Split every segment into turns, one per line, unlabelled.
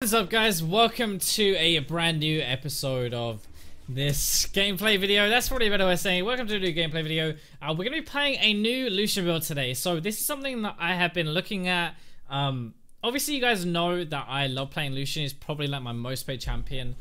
What is up, guys? Welcome to a brand new episode of this gameplay video. That's probably a better way of saying it. Welcome to a new gameplay video. We're going to be playing a new Lucian build today. So this is something that I have been looking at. Obviously, you guys know that I love playing Lucian. He's probably like my most played champion.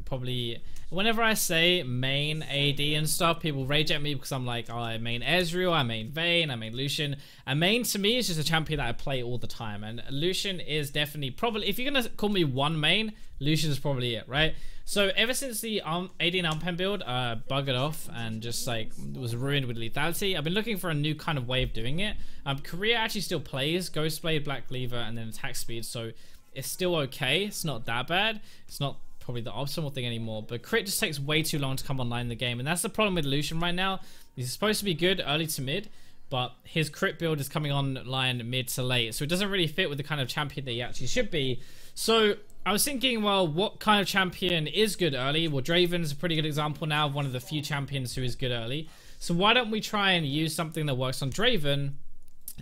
Probably whenever I say main AD and stuff, people rage at me because I'm like, oh, I main Ezreal, I main Vayne, I main Lucian. And main to me is just a champion that I play all the time. And Lucian is definitely probably, if you're gonna call me one main, Lucian is probably it, right? So ever since the AD and Unpen build buggered off and just like was ruined with lethality, I've been looking for a new kind of way of doing it. Korea actually still plays Ghostblade, Black Cleaver, and then attack speed, so it's still okay. It's not that bad. It's not probably the optimal thing anymore, but crit just takes way too long to come online in the game, and that's the problem with Lucian right now. He's supposed to be good early to mid, but his crit build is coming online mid to late, so it doesn't really fit with the kind of champion that he actually should be. So I was thinking, well, what kind of champion is good early? Well, Draven's a pretty good example now of one of the few champions who is good early. So why don't we try and use something that works on Draven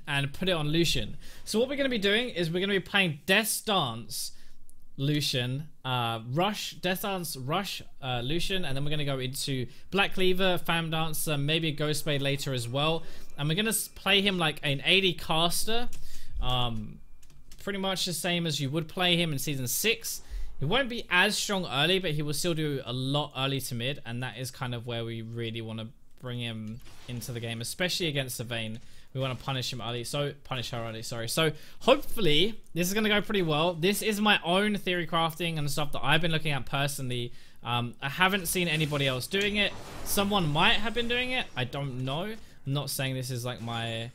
and put it on Lucian? So what we're going to be doing is we're going to be playing Death's Dance Lucian, Death Dance Rush Lucian, and then we're going to go into Black Cleaver, Fam Dancer, maybe a Ghostblade later as well, and we're going to play him like an AD caster, pretty much the same as you would play him in Season 6. He won't be as strong early, but he will still do a lot early to mid, and that is kind of where we really want to bring him into the game, especially against the Vayne. We want to punish him early, punish her early, sorry. So hopefully this is going to go pretty well. This is my own theory crafting and stuff that I've been looking at personally. I haven't seen anybody else doing it. Someone might have been doing it. I don't know. I'm not saying this is like my,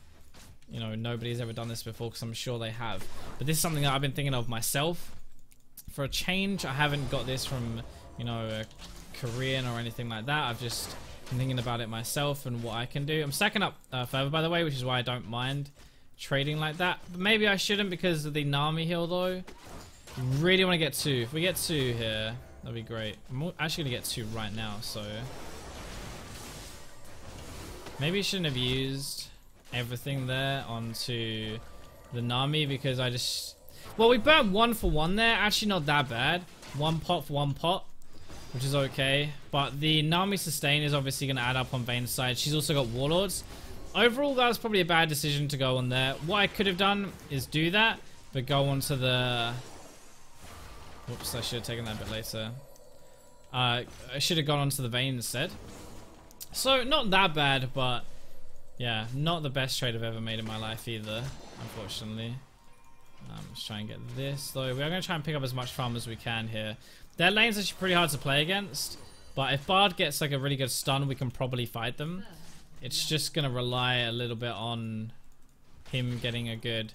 you know, nobody's ever done this before, because I'm sure they have. But this is something that I've been thinking of myself. For a change, I haven't got this from, you know, a Korean or anything like that. I've just I'm thinking about it myself and what I can do. I'm stacking up fervor, by the way, which is why I don't mind trading like that. But maybe I shouldn't because of the Nami heal, though. Really want to get 2. If we get 2 here, that'd be great. I'm actually going to get 2 right now, so maybe I shouldn't have used everything there onto the Nami, because I just... Well, we burnt 1 for 1 there. Actually, not that bad. 1 pot for 1 pot, which is okay, but the Nami sustain is obviously going to add up on Vayne's side. She's also got Warlords. Overall, that was probably a bad decision to go on there. What I could have done is do that, but go on to the... Whoops, I should have taken that a bit later. I should have gone on to the Vayne instead. So, not that bad, but yeah, not the best trade I've ever made in my life either, unfortunately. Let's try and get this, though. We are going to try and pick up as much farm as we can here. Their lane's actually pretty hard to play against, but if Bard gets like a really good stun, we can probably fight them. It's just going to rely a little bit on him getting a good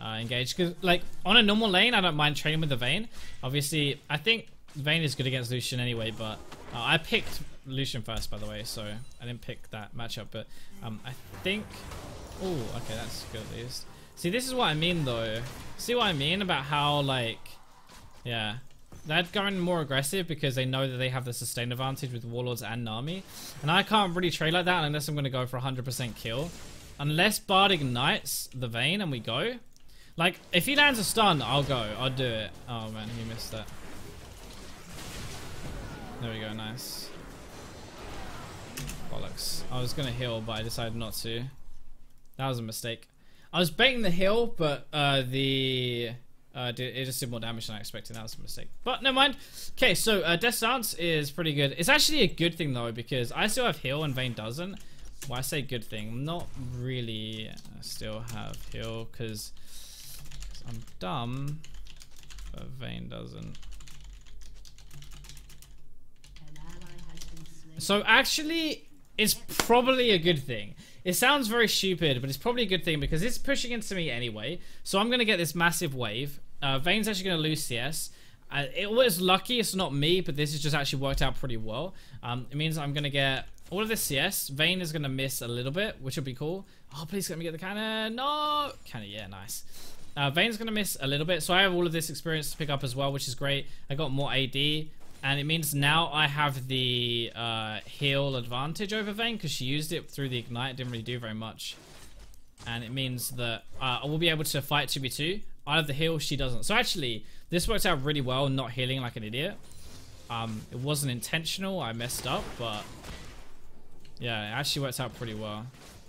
engage. Because like on a normal lane, I don't mind trading with the Vayne. Obviously, I think Vayne is good against Lucian anyway, but I picked Lucian first, by the way, so I didn't pick that matchup. But I think... Oh, okay, that's good at least. See, this is what I mean, though. See what I mean about how, like... Yeah... They're going more aggressive because they know that they have the sustain advantage with Warlords and Nami. And I can't really trade like that unless I'm going to go for 100% kill. Unless Bard ignites the Vayne and we go. Like, if he lands a stun, I'll go. I'll do it. Oh, man, he missed that. There we go, nice. Bollocks. I was going to heal, but I decided not to. That was a mistake. I was baiting the heal, but it just did more damage than I expected. That was a mistake, but never mind. Okay, so Death's Dance is pretty good. It's actually a good thing though, because I still have heal and Vayne doesn't. Well, I say good thing, not really. I still have heal because I'm dumb, but Vayne doesn't. So actually, it's probably a good thing. It sounds very stupid, but it's probably a good thing because it's pushing into me anyway. So I'm going to get this massive wave. Vayne's actually going to lose CS. It was lucky it's not me, but this has just actually worked out pretty well. It means I'm going to get all of this CS. Vayne is going to miss a little bit, which will be cool. Oh, please let me get the cannon. No! Cannon, yeah, nice. Vayne's going to miss a little bit, so I have all of this experience to pick up as well, which is great. I got more AD. And it means now I have the heal advantage over Vayne because she used it through the ignite. It didn't really do very much. And it means that I will be able to fight 2v2. I have the heal, she doesn't. So actually, this works out really well, not healing like an idiot. It wasn't intentional, I messed up, but yeah, it actually works out pretty well.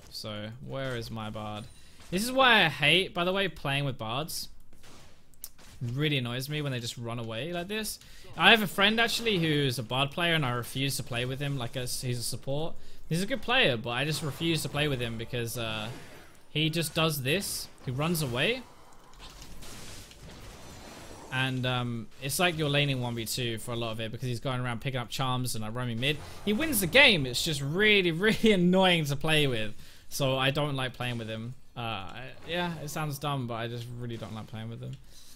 So, where is my bard? This is why I hate, by the way, playing with bards. It really annoys me when they just run away like this. I have a friend actually who's a bard player and I refuse to play with him like he's a support. He's a good player, but I just refuse to play with him because he just does this. He runs away. And it's like you're laning 1v2 for a lot of it because he's going around picking up charms and roaming mid. He wins the game. It's just really, really annoying to play with. So I don't like playing with him. Yeah, it sounds dumb, but I just really don't like playing with him.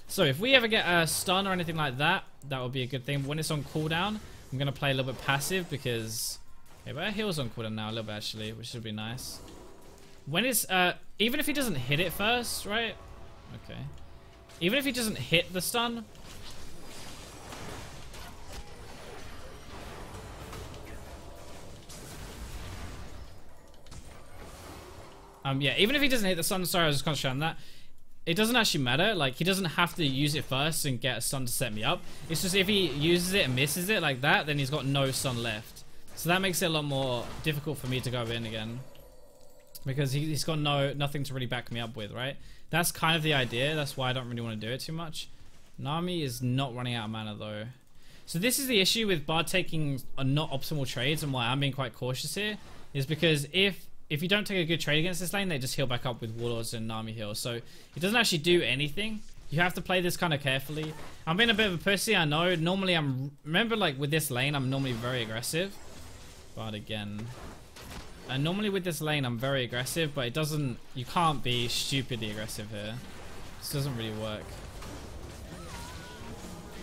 So if we ever get a stun or anything like that, that would be a good thing. But when it's on cooldown, I'm going to play a little bit passive because... Okay, but our heal's on cooldown now a little bit actually, which should be nice. When it's... even if he doesn't hit it first, right? Okay. Even if he doesn't hit the stun... yeah, even if he doesn't hit the stun, sorry, I was just concentrating on that. It doesn't actually matter. Like, he doesn't have to use it first and get a stun to set me up. It's just if he uses it and misses it like that, then he's got no stun left. So that makes it a lot more difficult for me to go in again. Because he's got nothing to really back me up with, right? That's kind of the idea. That's why I don't really want to do it too much. Nami is not running out of mana, though. So this is the issue with Bard taking not optimal trades and why I'm being quite cautious here. Is because if you don't take a good trade against this lane, they just heal back up with Warlords and Nami heal. So it doesn't actually do anything. You have to play this kind of carefully. I'm being a bit of a pussy, I know. Normally remember like with this lane, I'm normally very aggressive. But again... And normally with this lane, I'm very aggressive, but it doesn't... You can't be stupidly aggressive here. This doesn't really work.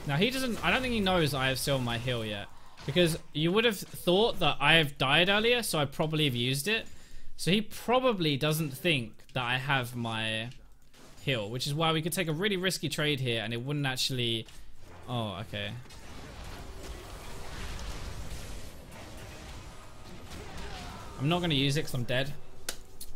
Now he doesn't... I don't think he knows I have still my heal yet. Because you would have thought that I have died earlier, so I probably have used it. So he probably doesn't think that I have my heal, which is why we could take a really risky trade here and it wouldn't actually... Oh, okay. I'm not going to use it because I'm dead.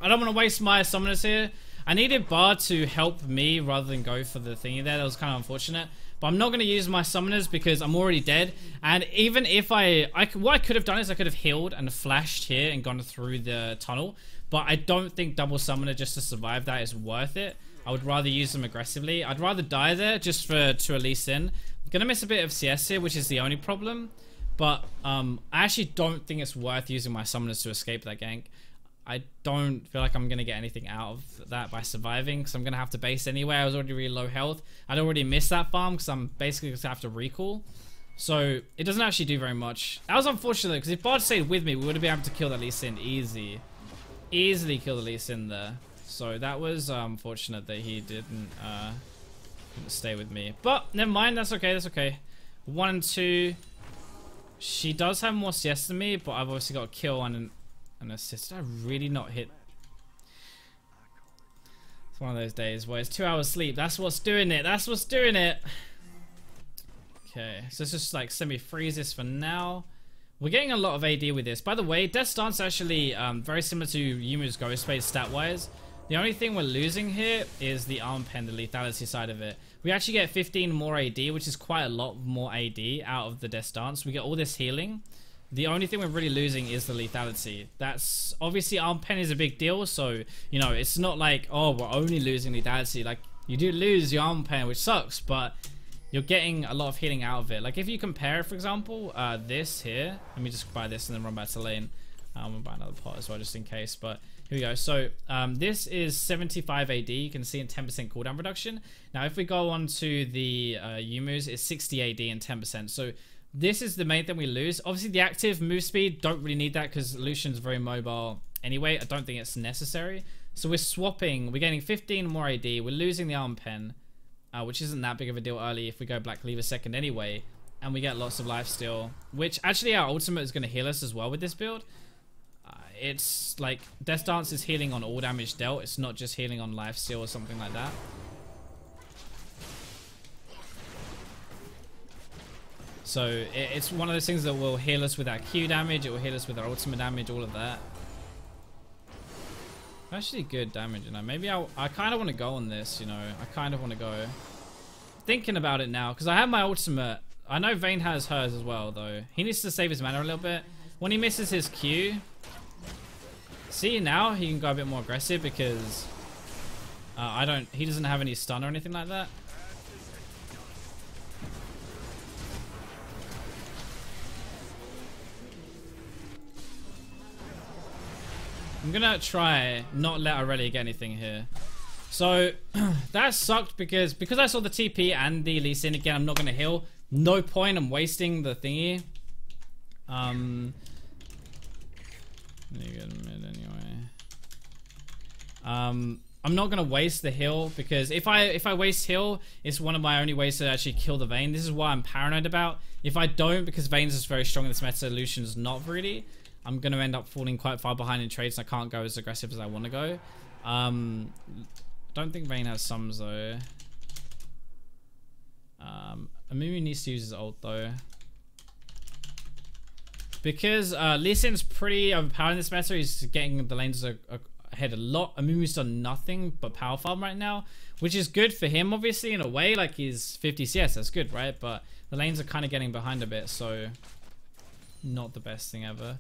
I don't want to waste my summoners here. I needed Bard to help me rather than go for the thingy there. That was kind of unfortunate. But I'm not going to use my summoners because I'm already dead. And even if what I could have done is I could have healed and flashed here and gone through the tunnel. But I don't think double summoner just to survive that is worth it. I would rather use them aggressively. I'd rather die there just to release in. I'm going to miss a bit of CS here, which is the only problem. But I actually don't think it's worth using my summoners to escape that gank. I don't feel like I'm going to get anything out of that by surviving, because I'm going to have to base anyway. I was already really low health. I'd already missed that farm because I'm basically going to have to recall. So it doesn't actually do very much. That was unfortunate because if Bard stayed with me, we would have been able to kill the Lee Sin easy. Easily kill the Lee Sin there. So that was unfortunate that he didn't stay with me. But never mind, that's okay, that's okay. 1 and 2. She does have more CS than me, but I've obviously got a kill and an assist. Did I really not hit? It's one of those days where it's 2 hours sleep. That's what's doing it. That's what's doing it. Okay, so let's just like semi-freeze this for now. We're getting a lot of AD with this. By the way, Death Stance actually very similar to Yumu's Ghost Phase stat-wise. The only thing we're losing here is the Arm Pen, the lethality side of it. We actually get 15 more AD, which is quite a lot more AD out of the Death Stance. We get all this healing. The only thing we're really losing is the lethality. That's obviously Arm Pen is a big deal, so you know it's not like, oh, we're only losing lethality. Like you do lose your Arm Pen, which sucks, but you're getting a lot of healing out of it. Like if you compare, for example, this here. Let me just buy this and then run back to lane. I'm gonna buy another pot as well just in case, but here we go. So this is 75 AD. You can see in 10% cooldown reduction. Now if we go on to the Yumu's, it's 60 AD and 10%. So this is the main thing we lose. Obviously the active move speed, don't really need that because Lucian's very mobile anyway. I don't think it's necessary. So we're swapping, we're getting 15 more AD. We're losing the Arm Pen, which isn't that big of a deal early if we go Black Cleaver second anyway. And we get lots of life steal, which actually our ultimate is going to heal us as well with this build. It's like Death Dance is healing on all damage dealt. It's not just healing on life steal or something like that. So it's one of those things that will heal us with our Q damage. It will heal us with our ultimate damage, all of that. Actually good damage, you know. Maybe I kind of want to go on this, you know. I kind of want to go. Thinking about it now, because I have my ultimate. I know Vayne has hers as well, though. He needs to save his mana a little bit. When he misses his Q, see now he can go a bit more aggressive because he doesn't have any stun or anything like that. I'm gonna try not let Aurelia get anything here. So that sucked because I saw the TP and the Lee Sin again. I'm not gonna heal. No point. I'm wasting the thingy. Let me get mid anyway. I'm not gonna waste the heal because if I waste heal, it's one of my only ways to actually kill the Vayne. This is why I'm paranoid about. If I don't, because Vayne's is very strong in this meta, Lucian's not really. I'm gonna end up falling quite far behind in trades, and I can't go as aggressive as I want to go. Don't think Vayne has sums though. Amumu needs to use his ult though. Because Lee Sin's pretty overpowered in this meta. He's getting the lanes ahead a lot. Amumu's done nothing but power farm right now, which is good for him obviously in a way. Like he's 50 CS, that's good, right? But the lanes are kind of getting behind a bit, so not the best thing ever.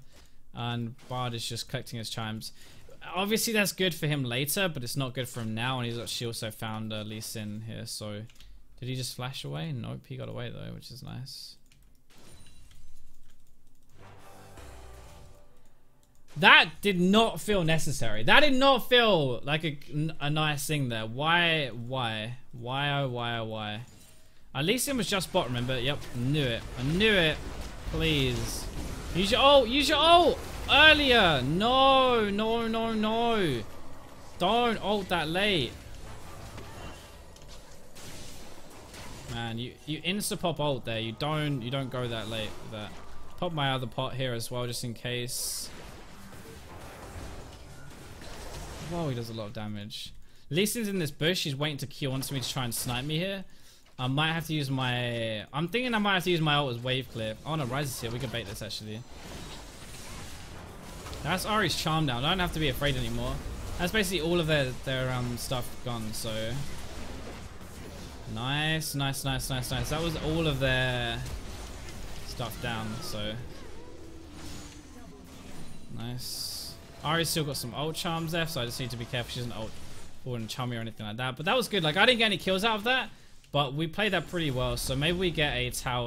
And Bard is just collecting his chimes. Obviously that's good for him later, but it's not good for him now. And she also found Lee Sin here, so did he just flash away? Nope, he got away though, which is nice. That did not feel necessary. That did not feel like a nice thing there. Why? Lee Sin was just bot, remember? Yep, knew it. I knew it. Please. Use your ult! Use your ult! Earlier! No! Don't ult that late. Man, you insta-pop ult there. You don't go that late with that. Pop my other pot here as well, just in case. Whoa, he does a lot of damage. Lee Sin's in this bush. He's waiting to Q onto me to try and snipe me here. I might have to use my... I'm thinking I might have to use my ult as wave clear. Oh no, Ryze is here. We can bait this actually. That's Ari's charm down. I don't have to be afraid anymore. That's basically all of their stuff gone, so... Nice. That was all of their stuff down, so... Nice. Ari's still got some ult charms left, so I just need to be careful she doesn't ult forward and charm me or anything like that. But that was good. Like, I didn't get any kills out of that. But we played that pretty well, so maybe we get a tower.